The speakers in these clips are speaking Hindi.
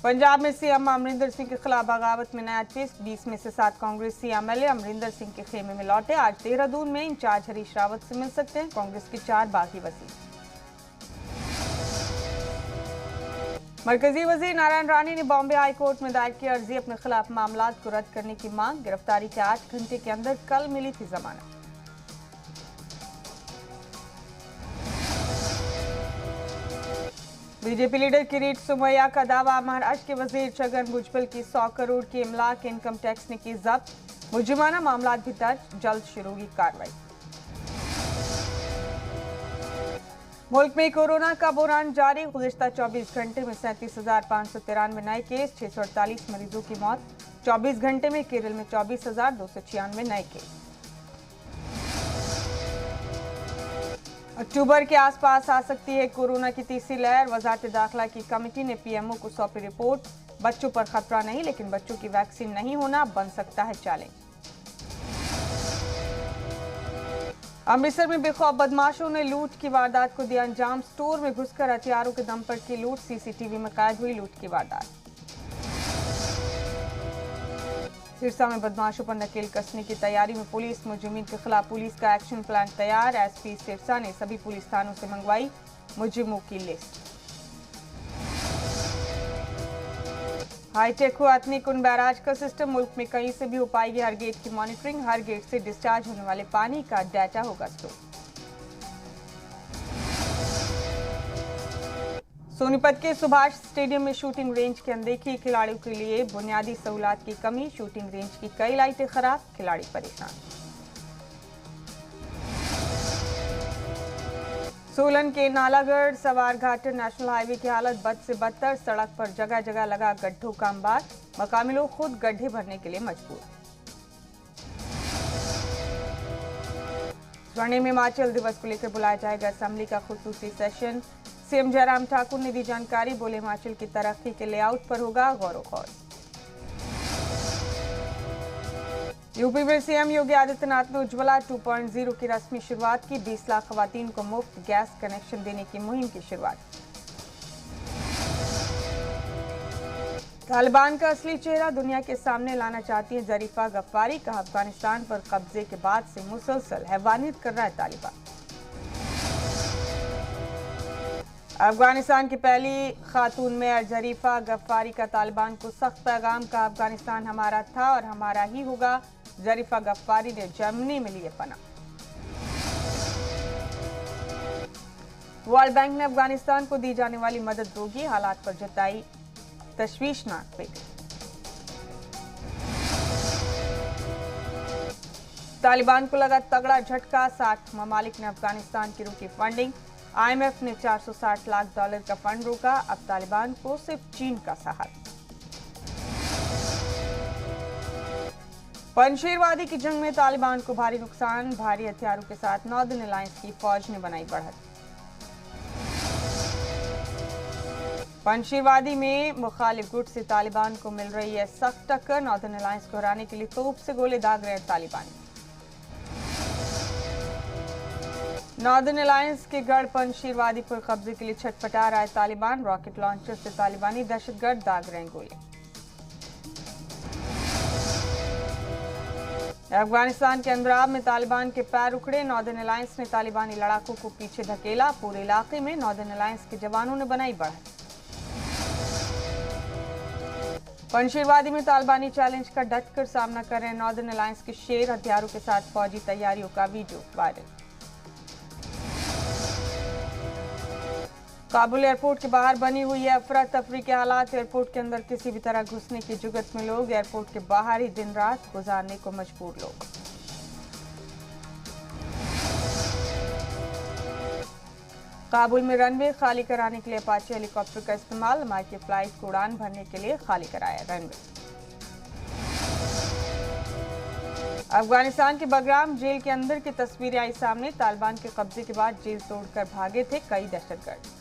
पंजाब में सीएम अमरिंदर सिंह के खिलाफ बगावत में नया ट्विस्ट। 20 में से 7 कांग्रेसी एमएलए अमरिंदर सिंह के खेमे में लौटे। आज देहरादून में इंचार्ज हरीश रावत से मिल सकते हैं कांग्रेस के 4 बागी वजीर। मरकजी वजीर नारायण राणे ने बॉम्बे हाई कोर्ट में दायर की अर्जी अपने खिलाफ मामला को रद्द करने की मांग। गिरफ्तारी के 8 घंटे के अंदर कल मिली थी जमानत। बीजेपी लीडर किरीट सोमैया का दावा, महाराष्ट्र के वजीर छगन भुजबल की 100 करोड़ की इमलाक इनकम टैक्स ने की जब्त। मुजरिमाना मामला भी दर्ज, जल्द शुरू होगी कार्रवाई। मुल्क में कोरोना का बुरहान जारी। गुज़िश्ता 24 घंटे में 37,593 नए केस, 648 मरीजों की मौत। 24 घंटे में केरल में 24,296 नए केस। अक्टूबर के आसपास आ सकती है कोरोना की तीसरी लहर। वजारत दाखिला की कमेटी ने पीएमओ को सौंपी रिपोर्ट। बच्चों पर खतरा नहीं, लेकिन बच्चों की वैक्सीन नहीं होना बन सकता है चैलेंज। अमृतसर में बेखौफ बदमाशों ने लूट की वारदात को दिया अंजाम। स्टोर में घुसकर हथियारों के दम पर की लूट। सीसीटीवी में कैद हुई लूट की वारदात। सिरसा में बदमाशों पर नकेल कसने की तैयारी में पुलिस। मुजरिमीन के खिलाफ पुलिस का एक्शन प्लान तैयार। एसपी सिरसा ने सभी पुलिस थानों से मंगवाई मुजरिमों की लिस्ट। हाईटेक हुआ अतनीकुंड बैराज का सिस्टम। मुल्क में कहीं से भी हो पाएगी हर गेट की मॉनिटरिंग। हर गेट से डिस्चार्ज होने वाले पानी का डाटा होगा स्टोर। सोनीपत के सुभाष स्टेडियम में शूटिंग रेंज की अनदेखी। खिलाड़ियों के लिए बुनियादी सहूलत की कमी। शूटिंग रेंज की कई लाइटें खराब, खिलाड़ी परेशान। सोलन के नालागढ़ सवारघाट नेशनल हाईवे की हालत बद से बदतर। सड़क पर जगह जगह लगा गड्ढों का अंबार। मकामी लोग खुद गड्ढे भरने के लिए मजबूर। स्वर्णिम हिमाचल दिवस को लेकर बुलाया जाएगा असेंबली का खुसूसी सेशन। सीएम जयराम ठाकुर ने दी जानकारी। बोले हिमाचल की तरक्की के लेआउट पर होगा गौर-व-गौर। यूपी में सीएम योगी आदित्यनाथ ने उज्ज्वला 2.0 की रस्मी शुरुआत की। 20 लाख खवातीन को मुफ्त गैस कनेक्शन देने की मुहिम की शुरुआत। तालिबान का असली चेहरा दुनिया के सामने लाना चाहती है जरीफा गफ्फारी। कहा, अफगानिस्तान पर कब्जे के बाद से मुसलसल हैवानियत कर रहा है तालिबान। अफगानिस्तान की पहली खातून मेयर जरीफा गफ्फारी का तालिबान को सख्त पैगाम। का अफगानिस्तान हमारा था और हमारा ही होगा। जरीफा गफ्फारी ने जर्मनी में लिए पनाह। वर्ल्ड बैंक ने अफगानिस्तान को दी जाने वाली मदद रोकी। हालात पर जताई तशवीशनाक पेश। तालिबान को लगा तगड़ा झटका। 60 ममालिक ने अफगानिस्तान की रोकी फंडिंग। आईएमएफ ने $460 लाख का फंड रोका। अब तालिबान को सिर्फ चीन का सहारा। पंजशीरवादी की जंग में तालिबान को भारी नुकसान। भारी हथियारों के साथ नॉर्दर्न अलायंस की फौज ने बनाई बढ़त। पंजशीरवादी में मुखालिफ गुट से तालिबान को मिल रही है सख्त टक्कर। नॉर्दर्न अलायंस को हराने के लिए तोप से गोले दाग रहे तालिबानी। नॉर्दर्न अलायंस के गढ़ पंजशीरवादी पर कब्जे के लिए छटपटा रहा है तालिबान। रॉकेट लॉन्चर से तालिबानी दहशतगर्द दाग रहे हैं गोले। अफगानिस्तान के अंद्राब में तालिबान के पैर उखड़े। नॉर्दर्न अलायंस ने तालिबानी लड़ाकों को पीछे धकेला। पूरे इलाके में नॉर्दर्न अलायंस के जवानों ने बनाई बढ़त। पंजशीरवादी में तालिबानी चैलेंज का डटकर सामना कर रहे हैं नॉर्दर्न अलायंस के शेर। हथियारों के साथ फौजी तैयारियों का वीडियो वायरल। काबुल एयरपोर्ट के बाहर बनी हुई है अफरा तफरी के हालात। एयरपोर्ट के अंदर किसी भी तरह घुसने की जुगत में लोग। एयरपोर्ट के बाहर ही दिन रात गुजारने को मजबूर लोग। काबुल में रनवे खाली कराने के लिए अपाचे हेलीकॉप्टर का इस्तेमाल। मार्के फ्लाइट को उड़ान भरने के लिए खाली कराया रनवे। अफगानिस्तान के बगराम जेल के अंदर की तस्वीरें आई सामने। तालिबान के कब्जे के बाद जेल तोड़कर भागे थे कई दहशतगर्द।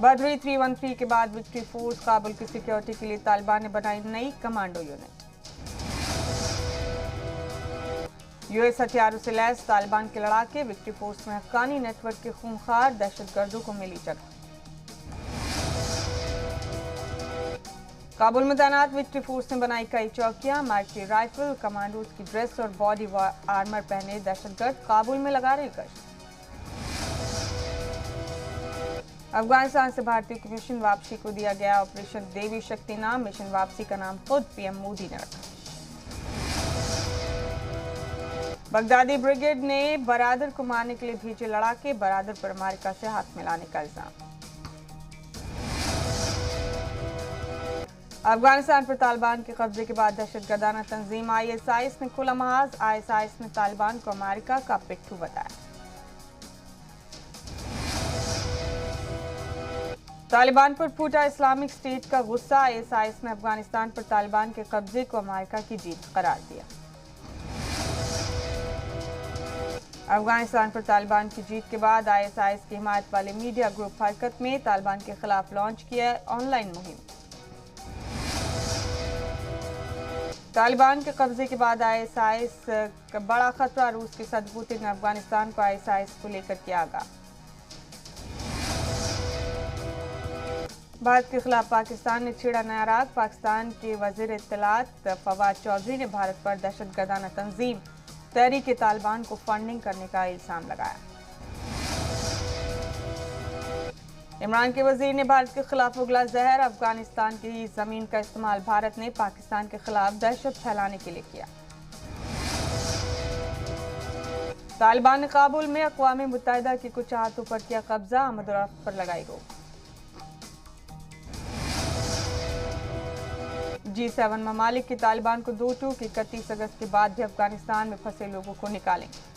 बदरी 313 के बाद विक्ट्री फोर्स। काबुल की सिक्योरिटी के लिए तालिबान ने बनाई नई कमांडो यूनिट। यूएस हथियारों से लैस तालिबान के लड़ाके। विक्ट्री फोर्स में हक्कानी नेटवर्क के खूंखार दहशतगर्दों को मिली जगह। काबुल में तैनात विक्ट्री फोर्स ने बनाई कई चौकियां, मार्की राइफल, कमांडोज की ड्रेस और बॉडी आर्मर पहने दहशतगर्द काबुल में लगा रहे गश्त। अफगानिस्तान से भारतीय की मिशन वापसी को दिया गया ऑपरेशन देवी शक्ति नाम। मिशन वापसी का नाम खुद पीएम मोदी ने रखा। बगदादी ब्रिगेड ने बरादर को मारने के लिए भेजे लड़ाके, बरादर पर अमेरिका से हाथ मिलाने का इल्जाम। अफगानिस्तान पर तालिबान के कब्जे के बाद दहशतगर्दाना तंजीम आईएसआईएस ने खुला महाज। आईएसआईएस ने तालिबान को अमेरिका का पिट्ठू बताया। तालिबान पर फूटा इस्लामिक स्टेट का गुस्सा। आईएसआईएस ने अफगानिस्तान पर तालिबान के कब्जे को अमेरिका की जीत करार दिया। अफगानिस्तान पर तालिबान की जीत के बाद आईएसआईएस की हिमायत वाले मीडिया ग्रुप हरकत में, तालिबान के खिलाफ लॉन्च किया ऑनलाइन मुहिम। तालिबान के कब्जे के बाद आईएसआईएस का बड़ा खतरा। रूस के सदर पुतिन ने अफगानिस्तान को आईएसआईएस को लेकर किया आगाह। भारत के खिलाफ पाकिस्तान ने छेड़ा नया राग। पाकिस्तान के वजीर इत्तलात फवाद चौधरी ने भारत पर दहशतगर्दाना तंजीम तहरीक तालिबान को फंडिंग करने का इल्जाम लगाया। इमरान के वजीर ने भारत के खिलाफ उगला जहर। अफगानिस्तान की जमीन का इस्तेमाल भारत ने पाकिस्तान के खिलाफ दहशत फैलाने के लिए किया। तालिबान ने काबुल में अक़वाम मुत्तहिदा की कुछ इमारतों पर किया कब्जा। आमद और रफ्त पर लगाई रोक। G7 ममालिक की तालिबान को 2 टूक। 31 अगस्त के बाद भी अफगानिस्तान में फंसे लोगों को निकालेंगे।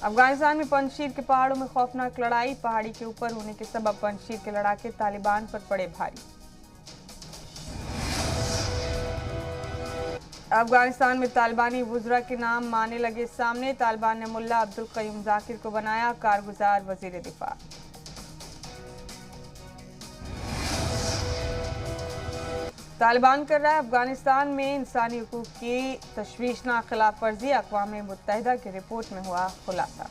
अफगानिस्तान में पंजशीर के पहाड़ों में खौफनाक लड़ाई। पहाड़ी के ऊपर होने के सबब पंजशीर के लड़ाके तालिबान पर पड़े भारी। अफगानिस्तान में तालिबानी वुज़रा के नाम आने लगे सामने। तालिबान ने मुल्ला अब्दुल क़य्यूम ज़ाकिर को बनाया कारगुजार वज़ीर दिफा। तालिबान कर रहा है अफगानिस्तान में इंसानी हुकूक की तशवीशनाक खिलाफ वर्जी। अक़वाम मुत्तहिदा की रिपोर्ट में हुआ खुलासा।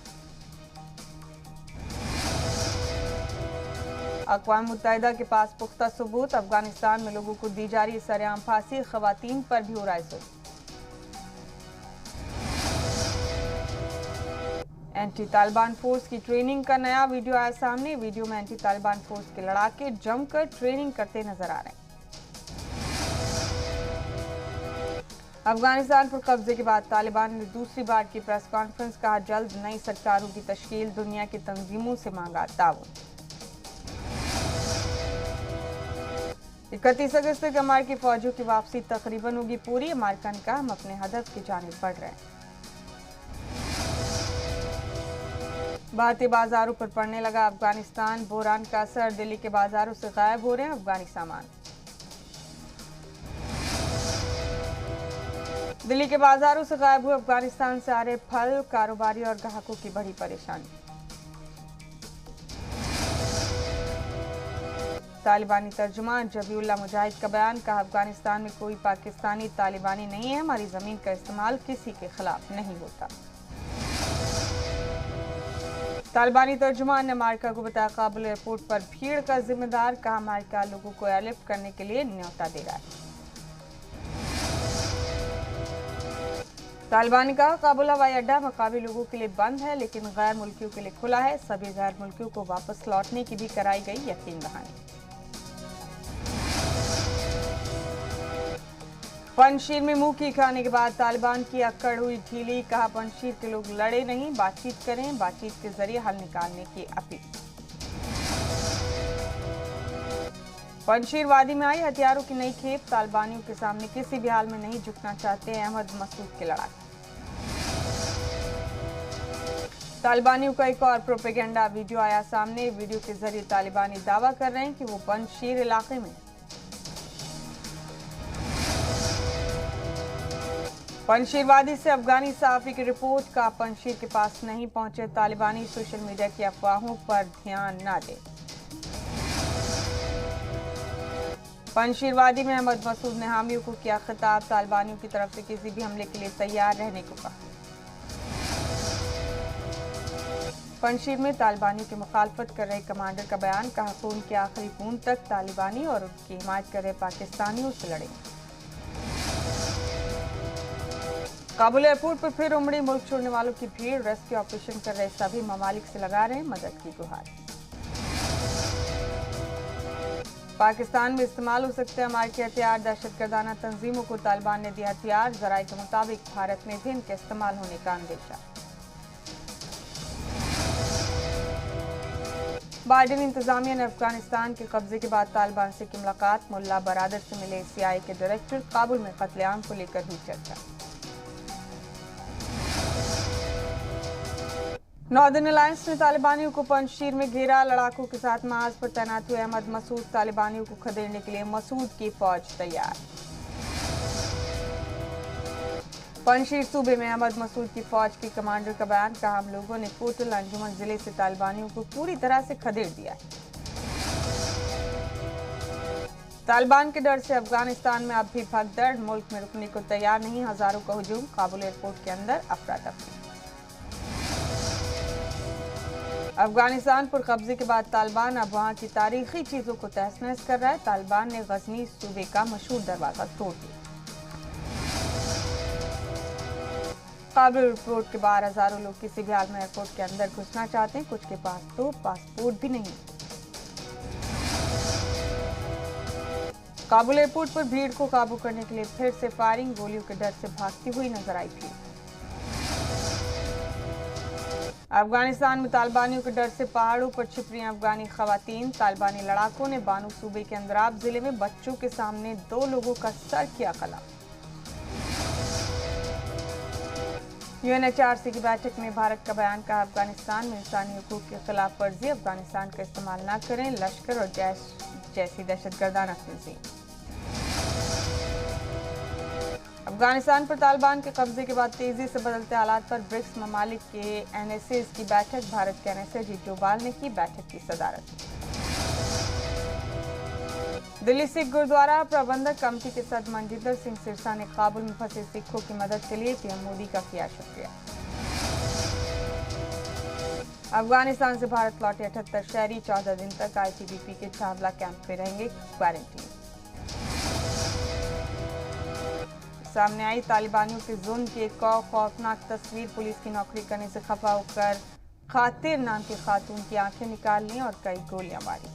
अक़वाम मुत्तहिदा के पास पुख्ता सबूत। अफगानिस्तान में लोगों को दी जा रही सरेआम फांसी। ख़वातीन पर भी हो रहा है जुल्म। एंटी तालिबान फोर्स की ट्रेनिंग का नया वीडियो आया सामने। वीडियो में एंटी तालिबान फोर्स के लड़ाके जमकर ट्रेनिंग करते नजर आ रहे हैं। अफगानिस्तान पर कब्जे के बाद तालिबान ने दूसरी बार की प्रेस कॉन्फ्रेंस। कहा जल्द नई सरकारों की तश्कील। दुनिया की तंजीमों से मांगा ताउन। 31 अगस्त तक अमेरिकी फौजियों की वापसी तकरीबन होगी पूरी। अमेरिका ने कहा हम अपने हदफ की जानिब बढ़ रहे हैं। भारतीय बाजारों पर पड़ने लगा अफगानिस्तान बोरान का असर। दिल्ली के बाजारों से गायब हो रहे हैं अफगानी सामान। दिल्ली के बाजारों से गायब हुए अफगानिस्तान से आ रहे फल। कारोबारी और ग्राहकों की बड़ी परेशानी। तालिबानी तर्जुमान जबीउल्लाह मुजाहिद का बयान। कहा अफगानिस्तान में कोई पाकिस्तानी तालिबानी नहीं है। हमारी जमीन का इस्तेमाल किसी के खिलाफ नहीं होता। तालिबानी तर्जुमान ने अमेरिका को बताया काबुल एयरपोर्ट पर भीड़ का जिम्मेदार। कहा अमेरिका लोगों को एयरलिफ्ट करने के लिए न्योता दे रहा है। तालिबान ने कहा काबुल हवाई अड्डा मकामी लोगों के लिए बंद है लेकिन गैर मुल्कियों के लिए खुला है। सभी गैर मुल्कियों को वापस लौटने की भी कराई गई यकीन दहानी। पंजशीर में मुंह की खाने के बाद तालिबान की अक्कड़ हुई ढीली। कहा पंजशीर के लोग लड़े नहीं, बातचीत करें। बातचीत के जरिए हल निकालने की अपील। पंजशीर वादी में आई हथियारों की नई खेप। तालिबानियों के सामने किसी भी हाल में नहीं झुकना चाहते अहमद मसूद के लड़ाके। तालिबानियों का एक और प्रोपेगेंडा वीडियो आया सामने। वीडियो के जरिए तालिबानी दावा कर रहे हैं कि वो पंजशीर इलाके में। पंजशीर वादी से अफगानी सहाफी की रिपोर्ट। का पंजशीर के पास नहीं पहुंचे तालिबानी। सोशल मीडिया की अफवाहों पर ध्यान न दें। पंजशीर वादी में अहमद मसूद ने हामियों को किया खिताब। तालिबानियों की तरफ से किसी भी हमले के लिए तैयार रहने को कहा। पंजशीर में तालिबानियों की मुखालफत कर रहे कमांडर का बयान, कहा खून के आखिरी बूंद तक तालिबानी और उनकी हिमायत कर रहे पाकिस्तानियों से लड़े। काबुल एयरपोर्ट पर फिर उमड़ी मुल्क छोड़ने वालों की भीड़, रेस्क्यू ऑपरेशन कर रहे सभी ममालिक से लगा रहे मदद की गुहार। पाकिस्तान में इस्तेमाल हो सकते हैं अमेरिकी हथियार, दहशतगर्दाना तंजीमों को तालिबान ने दिया हथियार, जराये के मुताबिक भारत में भी इनके इस्तेमाल होने का अंदेशा। बाइडेन इंतजामिया ने अफगानिस्तान के कब्जे के बाद तालिबान से की मुलाकात, मुल्ला बरादर से मिले CIA के डायरेक्टर, काबुल में कत्लेआम को लेकर हुई चर्चा। नॉर्दर्न अलायंस ने तालिबानियों को पंजशीर में घेरा, लड़ाकों के साथ महाज पर तैनात हुए अहमद मसूद, तालिबानियों को खदेड़ने के लिए मसूद की फौज तैयार। पंजशीर सूबे में अहमद मसूद की फौज के कमांडर का बयान, कहा हम लोगों ने कोटल अंजुमन जिले से तालिबानियों को पूरी तरह से खदेड़ दिया है। तालिबान के डर से अफगानिस्तान में अब भी भगदड़, मुल्क में रुकने को तैयार नहीं, हजारों का हुजूम, काबुल एयरपोर्ट के अंदर अफरा तफरी। अफगानिस्तान पर कब्जे के बाद तालिबान अब वहां की तारीखी चीजों को तहस-नहस कर रहा है। तालिबान ने गजनी सूबे का मशहूर दरवाजा तोड़ दिया। काबुल एयरपोर्ट के बाहर हजारों लोग किसी भी हाल में एयरपोर्ट के अंदर घुसना चाहते हैं, कुछ के पास तो पासपोर्ट भी नहीं। काबुल एयरपोर्ट पर भीड़ को काबू करने के लिए फिर से फायरिंग, गोलियों के डर से भागती हुई नजर आई थी। अफगानिस्तान में तालिबानियों के डर से पहाड़ों पर छिप रही अफगानी खवातीन, तालिबानी लड़ाकों ने बानू सूबे के अंदराब जिले में बच्चों के सामने 2 लोगों का सर किया कला। UNHRC की बैठक में भारत का बयान, कहा अफगानिस्तान में इंसानी हुकूक के खिलाफ वर्जी, अफगानिस्तान का इस्तेमाल न करें लश्कर और जैश जैसी दहशतगर्दाना तंजीम। अफगानिस्तान पर तालिबान के कब्जे के बाद तेजी से बदलते हालात पर ब्रिक्स ममालिक के NSAs की बैठक, भारत के NSA अजीत डोभाल ने की बैठक की सदारत। दिल्ली सिख गुरुद्वारा प्रबंधक कमेटी के सदस्य मनजिंदर सिंह सिरसा ने काबुल में फंसे सिखों की मदद के लिए PM मोदी का किया शुक्रिया। अफगानिस्तान से भारत लौटे 78 शहरी 14 दिन तक ITBP के छावला कैंप में रहेंगे क्वारंटीन। सामने आई तालिबानियों के जुल्म की एक और खौफनाक तस्वीर, पुलिस की नौकरी करने से खफा होकर खातिर नाम की खातून की आंखें निकाल ली और कई गोलियां मारी।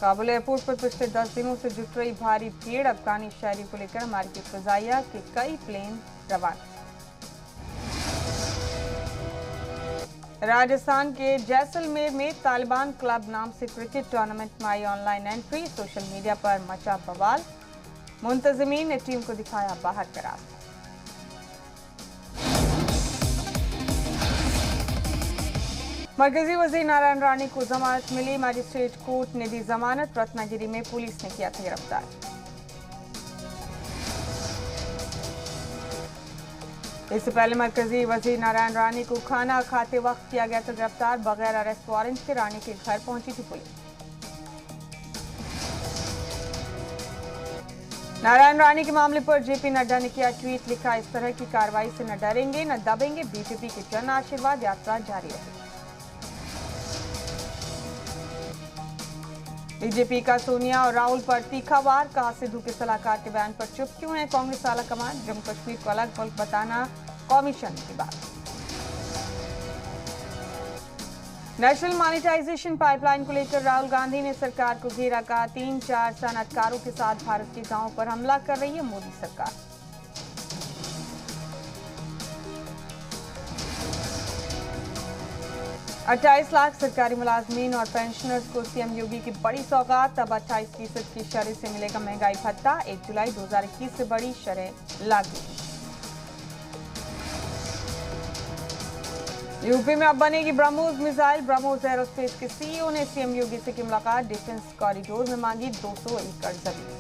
काबुल एयरपोर्ट पर पिछले 10 दिनों से जुट रही भारी भीड़, अफगानी शहरी को लेकर अमेरिकी फिजाइया के कई प्लेन रवाना। राजस्थान के जैसलमेर में तालिबान क्लब नाम से क्रिकेट टूर्नामेंट में आई ऑनलाइन एंट्री, सोशल मीडिया पर मचा बवाल, मुंतजिमीन ने टीम को दिखाया बाहर का रास्ता। मरकजी वजीर नारायण राणे को जमानत मिली, मजिस्ट्रेट कोर्ट ने दी जमानत, रत्नागिरी में पुलिस ने किया था गिरफ्तार। इससे पहले मरकजी वजीर नारायण राणे को खाना खाते वक्त किया गया था गिरफ्तार, बगैर अरेस्ट वारंट के राणे के घर पहुंची थी पुलिस। नारायण राणे के मामले पर JP नड्डा ने किया ट्वीट, लिखा इस तरह की कार्रवाई से न डरेंगे न दबेंगे, BJP की जन आशीर्वाद यात्रा जारी रहेगी। BJP का सोनिया और राहुल पर तीखा वार, कहा सिद्धू के सलाहकार के बयान पर चुप क्यों है कांग्रेस आला कमान, जम्मू कश्मीर को अलग मुल्क बताना कमीशन की बात। नेशनल मॉनिटाइजेशन पाइपलाइन को लेकर राहुल गांधी ने सरकार को घेरा, कहा 3-4 सनअतकारों के साथ भारत के गांवों पर हमला कर रही है मोदी सरकार। $28 लाख सरकारी मुलाजमीन और पेंशनर्स को CM योगी की बड़ी सौगात, अब 28% की शरह से मिलेगा महंगाई भत्ता, 1 जुलाई 2021 से बड़ी शरह लागू। यूपी में अब बनेगी ब्रह्मोस मिसाइल, ब्रह्मोस एरोस्पेस के CEO ने CM योगी से की मुलाकात, डिफेंस कॉरिडोर में मांगी 200 एकड़ जमीन।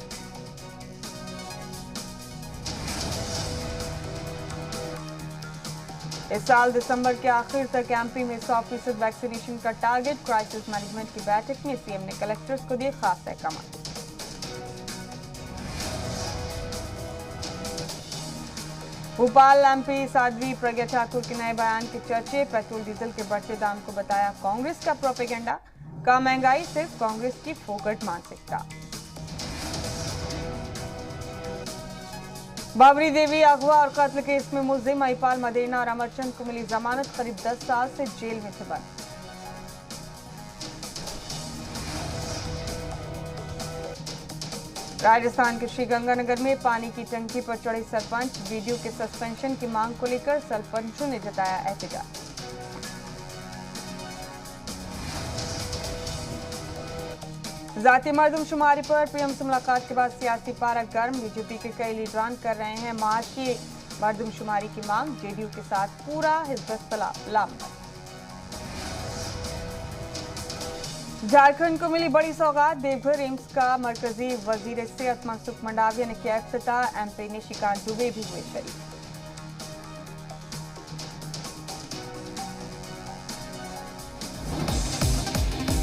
इस साल दिसंबर के आखिर तक MP में 100% वैक्सीनेशन का टारगेट, क्राइसिस मैनेजमेंट की बैठक में CM ने कलेक्टर्स को दिए खास अहकाम। भोपाल एमपी साध्वी प्रज्ञा ठाकुर के नए बयान के चर्चे। पेट्रोल डीजल के बढ़ते दाम को बताया कांग्रेस का प्रोपेगेंडा। कम महंगाई सिर्फ कांग्रेस की फोकट मानसिकता। बाबरी देवी अगवा और कत्ल केस में मुलजिम महिपाल मदेना और अमरचंद को मिली जमानत। करीब 10 साल से जेल में थे बंद। राजस्थान के श्रीगंगानगर में पानी की टंकी पर चढ़े सरपंच। वीडियो के सस्पेंशन की मांग को लेकर सरपंचों ने जताया एहतजाज। जातीय मर्दमशुमारी पर पीएम से मुलाकात के बाद सियासी पारा गर्म। बीजेपी के कई लीडरान कर रहे हैं मार्च की मर्दमशुमारी की मांग। जेडीयू के साथ पूरा हिजबुल लामबंद। झारखंड को मिली बड़ी सौगात। देवघर एम्स का मरकजी वजीर सेहत मनसुख मंडाविया ने किया इफ्तिताह। एमपी निशिकांत दुबे भी हुए शरीक।